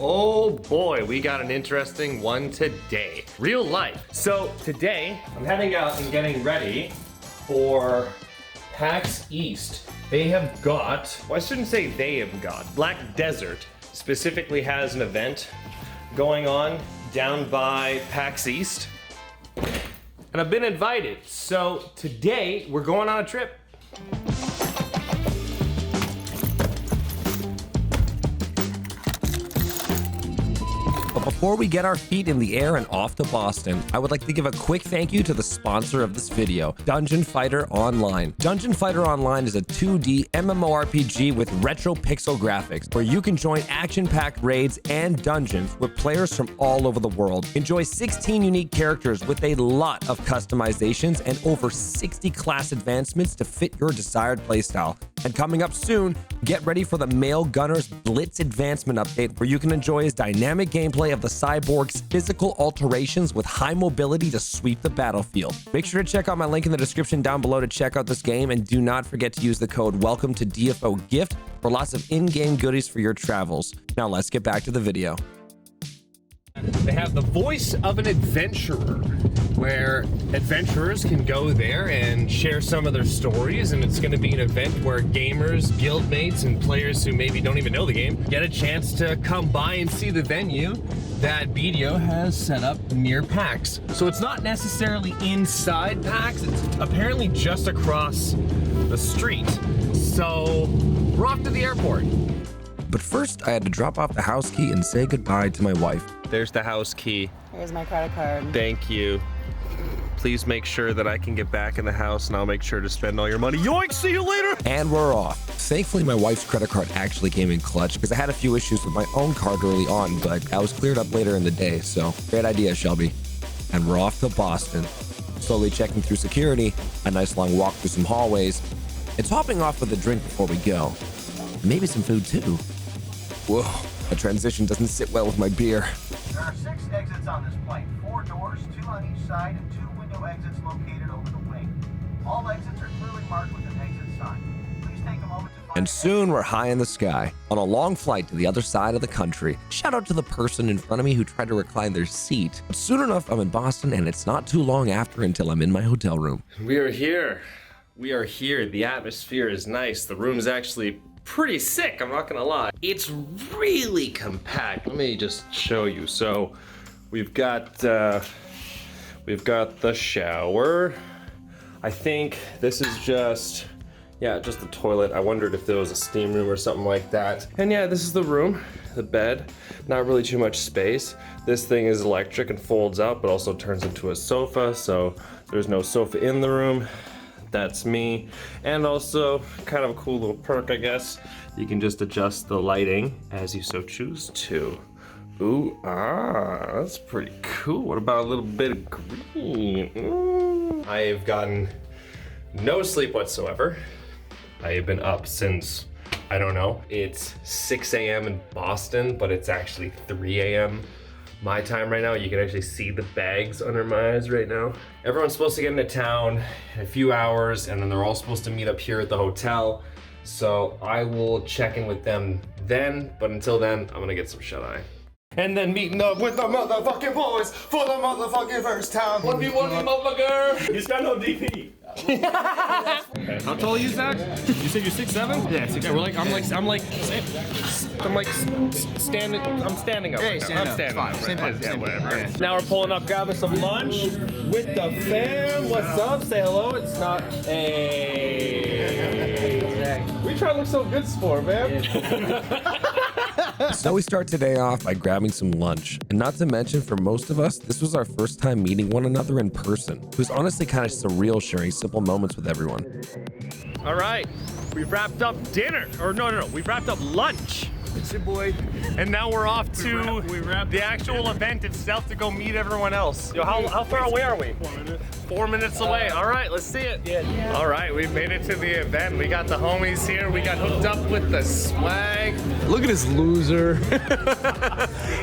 Oh boy, we got an interesting one today. Real life. So today, I'm heading out and getting ready for PAX East. They have got, well, I shouldn't say they have got, Black Desert specifically has an event going on down by PAX East. And I've been invited. So today, we're going on a trip. But before we get our feet in the air and off to Boston, I would like to give a quick thank you to the sponsor of this video, Dungeon Fighter Online. Dungeon Fighter Online is a 2D MMORPG with retro pixel graphics, where you can join action-packed raids and dungeons with players from all over the world. Enjoy 16 unique characters with a lot of customizations and over 60 class advancements to fit your desired playstyle. And coming up soon, get ready for the Male Gunner's Blitz Advancement Update, where you can enjoy his dynamic gameplay of the cyborg's physical alterations with high mobility to sweep the battlefield. Make sure to check out my link in the description down below to check out this game, and do not forget to use the code WELCOME to DFO GIFT for lots of in-game goodies for your travels. Now let's get back to the video. They have the Voice of an Adventurer, where adventurers can go there and share some of their stories, and it's going to be an event where gamers, guildmates, and players who maybe don't even know the game get a chance to come by and see the venue that BDO has set up near PAX. So it's not necessarily inside PAX, it's apparently just across the street. So we're off to the airport. But first, I had to drop off the house key and say goodbye to my wife. There's the house key. Here's my credit card. Thank you. Please make sure that I can get back in the house, and I'll make sure to spend all your money. Yoink, see you later! And we're off. Thankfully, my wife's credit card actually came in clutch, because I had a few issues with my own card early on, but I was cleared up later in the day, so great idea, Shelby. And we're off to Boston. Slowly checking through security, a nice long walk through some hallways. It's hopping off with a drink before we go. Maybe some food too. Whoa, a transition doesn't sit well with my beer. There are 6 exits on this plane, 4 doors, 2 on each side, and 2 window exits located over the wing. All exits are clearly marked with an exit sign. Please take a moment to find. And soon we're high in the sky, on a long flight to the other side of the country. Shout out to the person in front of me who tried to recline their seat. But soon enough, I'm in Boston, and it's not too long after until I'm in my hotel room. We are here. We are here. The atmosphere is nice. The room is actually pretty sick, I'm not gonna lie. It's really compact. Let me just show you. So we've got the shower. I think this is just the toilet. I wondered if there was a steam room or something like that. And yeah, this is the room, the bed. Not really too much space. This thing is electric and folds out, but also turns into a sofa, so there's no sofa in the room. That's me. And also, kind of a cool little perk, I guess. You can just adjust the lighting as you so choose to. Ooh, that's pretty cool. What about a little bit of green? I've gotten no sleep whatsoever. I have been up since, I don't know, it's 6 a.m. in Boston, but it's actually 3 a.m. my time right now. You can actually see the bags under my eyes right now. Everyone's supposed to get into town in a few hours, and then they're all supposed to meet up here at the hotel. So I will check in with them then, but until then, I'm gonna get some shut-eye. And then meeting up with the motherfucking boys for the motherfucking first time. 1v1, motherfucker! You got no DP. How tall are you, Zach? You said you're 6'7"? Yeah, 6'7". Yeah, I'm standing up. Hey, right stand now. up. I'm standing Fine. up. Same Right? height, Yeah, same whatever. height. Yeah. Now we're pulling up, grabbing some lunch with the fam. What's up? Say hello. It's not We try to look so good, sport, man. So we start today off by grabbing some lunch. And not to mention, for most of us, this was our first time meeting one another in person. It was honestly kind of surreal sharing simple moments with everyone. All right, we've wrapped up dinner. Or no, we've wrapped up lunch. It's your boy. And now we're off to the actual event itself to go meet everyone else. Yo, how far away are we? 4 minutes. 4 minutes away. All right, let's see it. Yeah. All right, we've made it to the event. We got the homies here. We got hooked up with the swag. Look at this loser.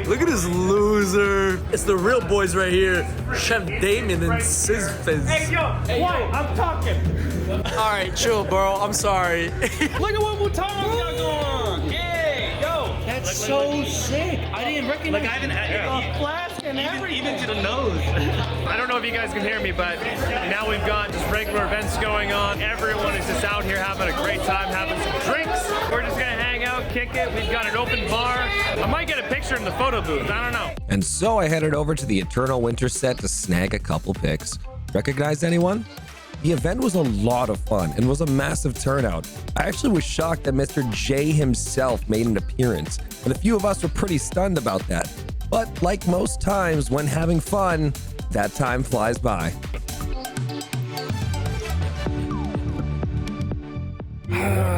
Look at this loser. It's the real boys right here. Chef Damon and Sizfizz. Hey, yo, whoa, I'm talking. All right, chill, bro. I'm sorry. Look at what Mutom's got going on. Hey, yo. That's so sick. I didn't recognize. Like I haven't had a flask and everything. even to the nose. I don't know if you guys can hear me, but now we've got just regular events going on. Everyone is just out here having a great time, having some drinks. We're just gonna hang out, kick it. We've got an open bar. I might get a picture in the photo booth. I don't know. And so I headed over to the Eternal Winter set to snag a couple pics. Recognize anyone? The event was a lot of fun and was a massive turnout. I actually was shocked that Mr. J himself made an appearance, and a few of us were pretty stunned about that. But like most times when having fun, that time flies by.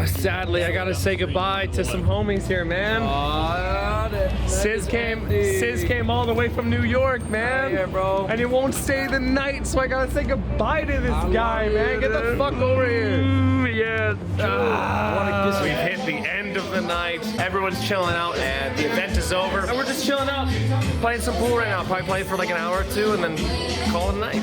Sadly, I gotta say goodbye to some homies here, man. Sis came all the way from New York, man. Yeah, bro. And he won't stay the night, so I gotta say goodbye to this guy, man. Get the fuck over here. We've hit the end of the night. Everyone's chilling out, and the event is over. And we're just chilling out, playing some pool right now. Probably play for like an hour or two, and then call it a night.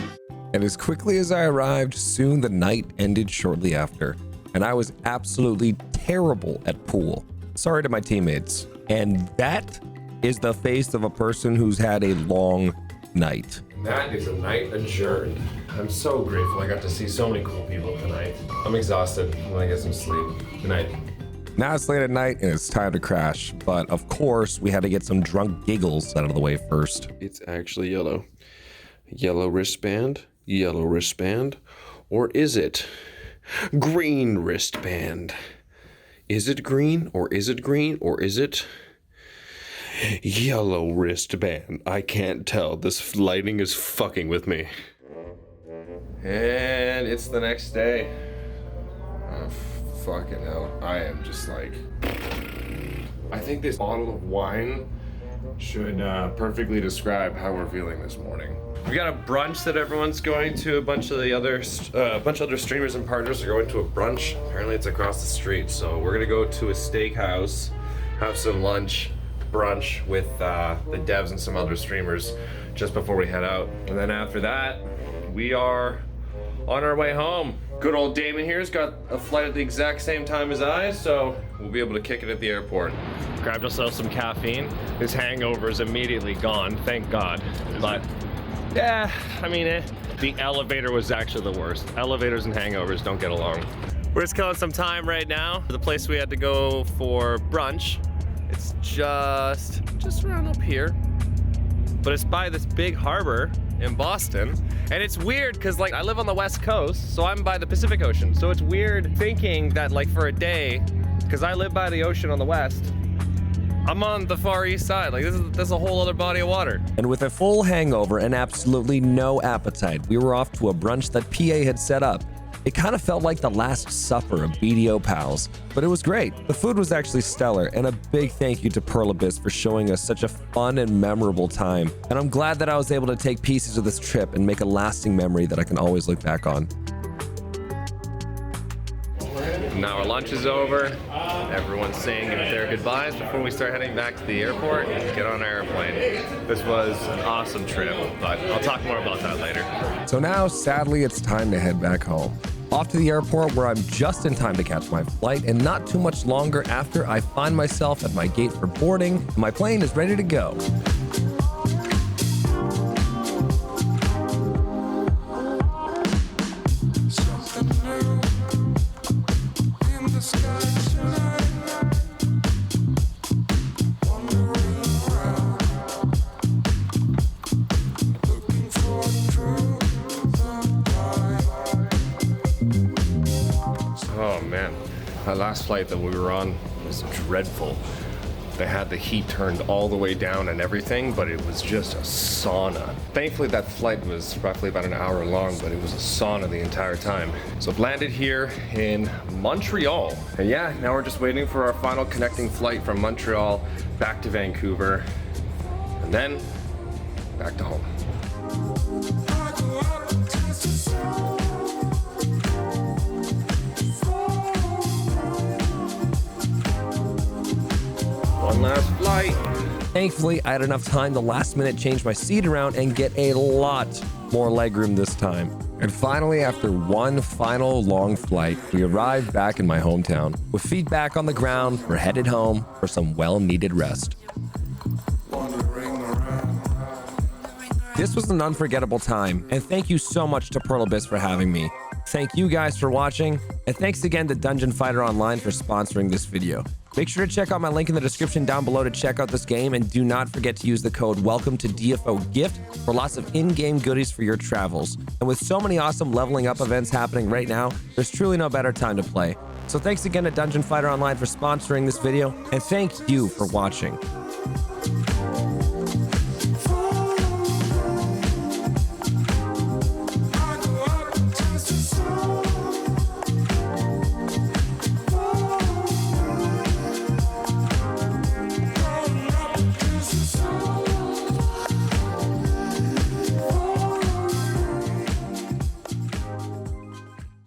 And as quickly as I arrived, soon the night ended shortly after. And I was absolutely terrible at pool. Sorry to my teammates. And that is the face of a person who's had a long night. That is a night adjourned. I'm so grateful I got to see so many cool people tonight. I'm exhausted. I'm gonna get some sleep. Good night. Now it's late at night and it's time to crash. But of course, we had to get some drunk giggles out of the way first. It's actually yellow. Yellow wristband, or is it green wristband? Is it green, or is it green, or is it yellow wristband? I can't tell. This lighting is fucking with me. And it's the next day. Oh, fucking hell. I am just like... I think this bottle of wine should perfectly describe how we're feeling this morning. We got a brunch that everyone's going to. A bunch of other streamers and partners are going to a brunch. Apparently it's across the street. So we're gonna go to a steakhouse, have some lunch, brunch with the devs and some other streamers just before we head out. And then after that, we are on our way home. Good old Damon here's got a flight at the exact same time as I, so we'll be able to kick it at the airport. Grabbed ourselves some caffeine. His hangover is immediately gone, thank God. But yeah, I mean, the elevator was actually the worst. Elevators and hangovers don't get along. We're just killing some time right now. The place we had to go for brunch, it's just around up here. But it's by this big harbor in Boston. And it's weird because like I live on the West Coast, so I'm by the Pacific Ocean. So it's weird thinking that like for a day, because I live by the ocean on the west, I'm on the far east side. Like this is a whole other body of water. And with a full hangover and absolutely no appetite, we were off to a brunch that PA had set up. It kind of felt like the last supper of BDO pals, but it was great. The food was actually stellar, and a big thank you to Pearl Abyss for showing us such a fun and memorable time. And I'm glad that I was able to take pieces of this trip and make a lasting memory that I can always look back on. Now our lunch is over. Everyone's saying their goodbyes before we start heading back to the airport and get on our airplane. This was an awesome trip, but I'll talk more about that later. So now, sadly, it's time to head back home. Off to the airport where I'm just in time to catch my flight, and not too much longer after I find myself at my gate for boarding, and my plane is ready to go. Oh man, that last flight that we were on was dreadful. They had the heat turned all the way down and everything, but it was just a sauna. Thankfully that flight was roughly about an hour long, but it was a sauna the entire time. So I've landed here in Montreal. And yeah, now we're just waiting for our final connecting flight from Montreal back to Vancouver, and then back to home. One last flight. Thankfully, I had enough time to last minute change my seat around and get a lot more legroom this time. And finally, after one final long flight, we arrived back in my hometown. With feet back on the ground, we're headed home for some well-needed rest. This was an unforgettable time, and thank you so much to Pearl Abyss for having me. Thank you guys for watching, and thanks again to Dungeon Fighter Online for sponsoring this video. Make sure to check out my link in the description down below to check out this game, and do not forget to use the code WELCOME2DFOGIFT for lots of in-game goodies for your travels. And with so many awesome leveling up events happening right now, there's truly no better time to play. So thanks again to Dungeon Fighter Online for sponsoring this video, and thank you for watching.